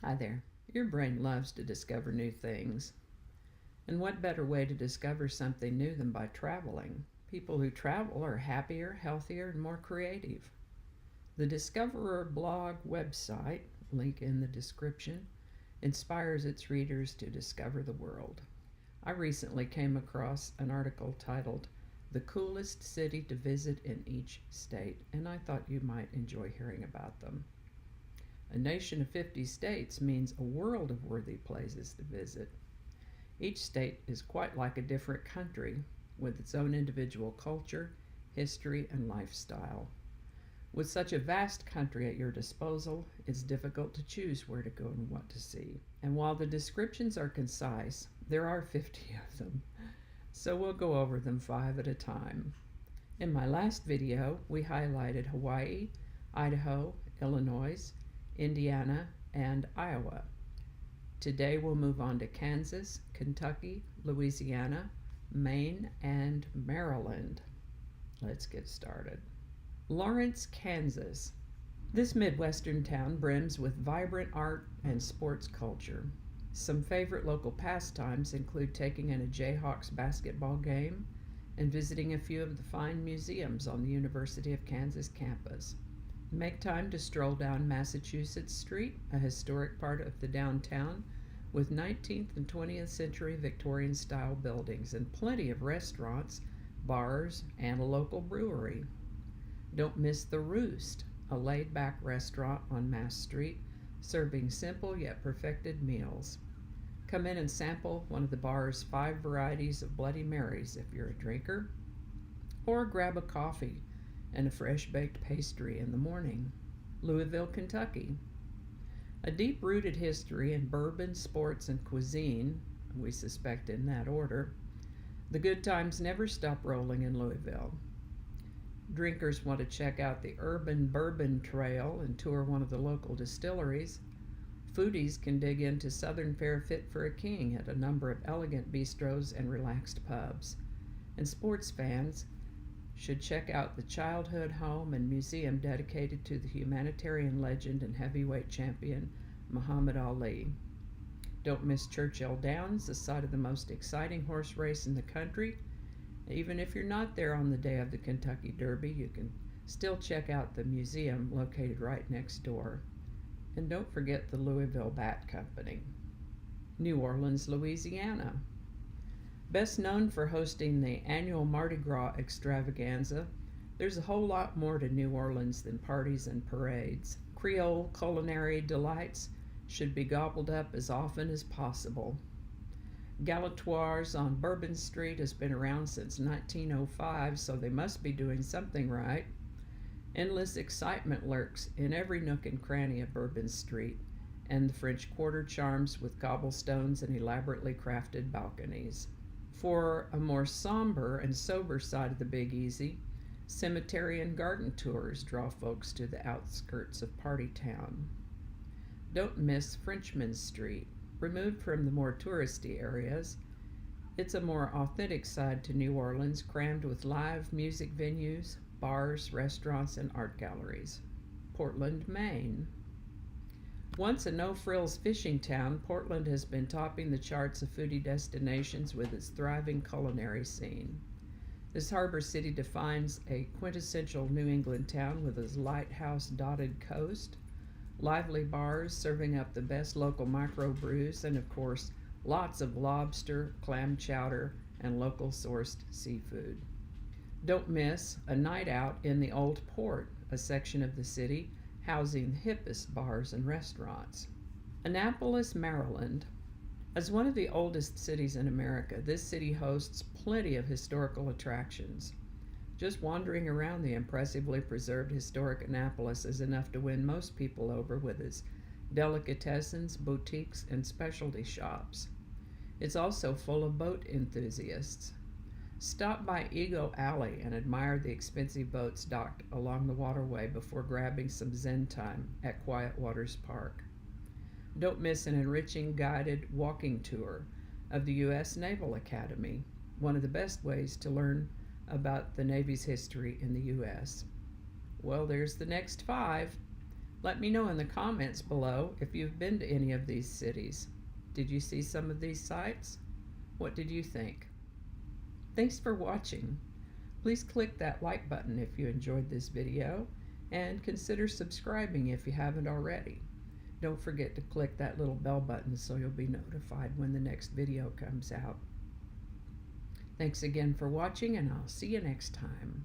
Hi there. Your brain loves to discover new things. And what better way to discover something new than by traveling? People who travel are happier, healthier, and more creative. The Discoverer blog website, link in the description, inspires its readers to discover the world. I recently came across an article titled "The Coolest City to Visit in Each State," and I thought you might enjoy hearing about them. A nation of 50 states means a world of worthy places to visit. Each state is quite like a different country with its own individual culture, history, and lifestyle. With such a vast country at your disposal, it's difficult to choose where to go and what to see. And while the descriptions are concise, there are 50 of them, so we'll go over them 5 at a time. In my last video, we highlighted Hawaii, Idaho, Illinois, Indiana, and Iowa. Today we'll move on to Kansas, Kentucky, Louisiana, Maine, and Maryland. Let's get started. Lawrence, Kansas. This Midwestern town brims with vibrant art and sports culture. Some favorite local pastimes include taking in a Jayhawks basketball game and visiting a few of the fine museums on the University of Kansas campus. Make time to stroll down Massachusetts Street, a historic part of the downtown with 19th and 20th century Victorian style buildings and plenty of restaurants, bars, and a local brewery. Don't miss the Roost, a laid-back restaurant on Mass Street serving simple yet perfected meals. Come in and sample one of the bar's 5 varieties of Bloody Marys if you're a drinker, or grab a coffee and a fresh-baked pastry in the morning. Louisville, Kentucky. A deep-rooted history in bourbon, sports, and cuisine, we suspect in that order. The good times never stop rolling in Louisville. Drinkers want to check out the Urban Bourbon Trail and tour one of the local distilleries. Foodies can dig into Southern fare fit for a king at a number of elegant bistros and relaxed pubs. And sports fans should check out the childhood home and museum dedicated to the humanitarian legend and heavyweight champion Muhammad Ali. Don't miss Churchill Downs, the site of the most exciting horse race in the country. Even if you're not there on the day of the Kentucky Derby, you can still check out the museum located right next door. And don't forget the Louisville Bat Company. New Orleans, Louisiana. Best known for hosting the annual Mardi Gras extravaganza, there's a whole lot more to New Orleans than parties and parades. Creole culinary delights should be gobbled up as often as possible. Galatoire's on Bourbon Street has been around since 1905, so they must be doing something right. Endless excitement lurks in every nook and cranny of Bourbon Street, and the French Quarter charms with cobblestones and elaborately crafted balconies. For a more somber and sober side of the Big Easy, cemetery and garden tours draw folks to the outskirts of Party Town. Don't miss Frenchman Street. Removed from the more touristy areas, it's a more authentic side to New Orleans, crammed with live music venues, bars, restaurants, and art galleries. Portland, Maine. Once a no-frills fishing town, Portland has been topping the charts of foodie destinations with its thriving culinary scene. This harbor city defines a quintessential New England town with its lighthouse-dotted coast, lively bars serving up the best local microbrews, and of course, lots of lobster, clam chowder, and local-sourced seafood. Don't miss a night out in the Old Port, a section of the city housing the hippest bars and restaurants. Annapolis, Maryland. As one of the oldest cities in America, this city hosts plenty of historical attractions. Just wandering around the impressively preserved historic Annapolis is enough to win most people over with its delicatessens, boutiques, and specialty shops. It's also full of boat enthusiasts. Stop by Eagle Alley and admire the expensive boats docked along the waterway before grabbing some zen time at Quiet Waters Park. Don't miss an enriching guided walking tour of the U.S. Naval Academy, one of the best ways to learn about the Navy's history in the U.S. Well, there's the next 5. Let me know in the comments below if you've been to any of these cities. Did you see some of these sites? What did you think? Thanks for watching. Please click that like button if you enjoyed this video, and consider subscribing if you haven't already. Don't forget to click that little bell button so you'll be notified when the next video comes out. Thanks again for watching, and I'll see you next time.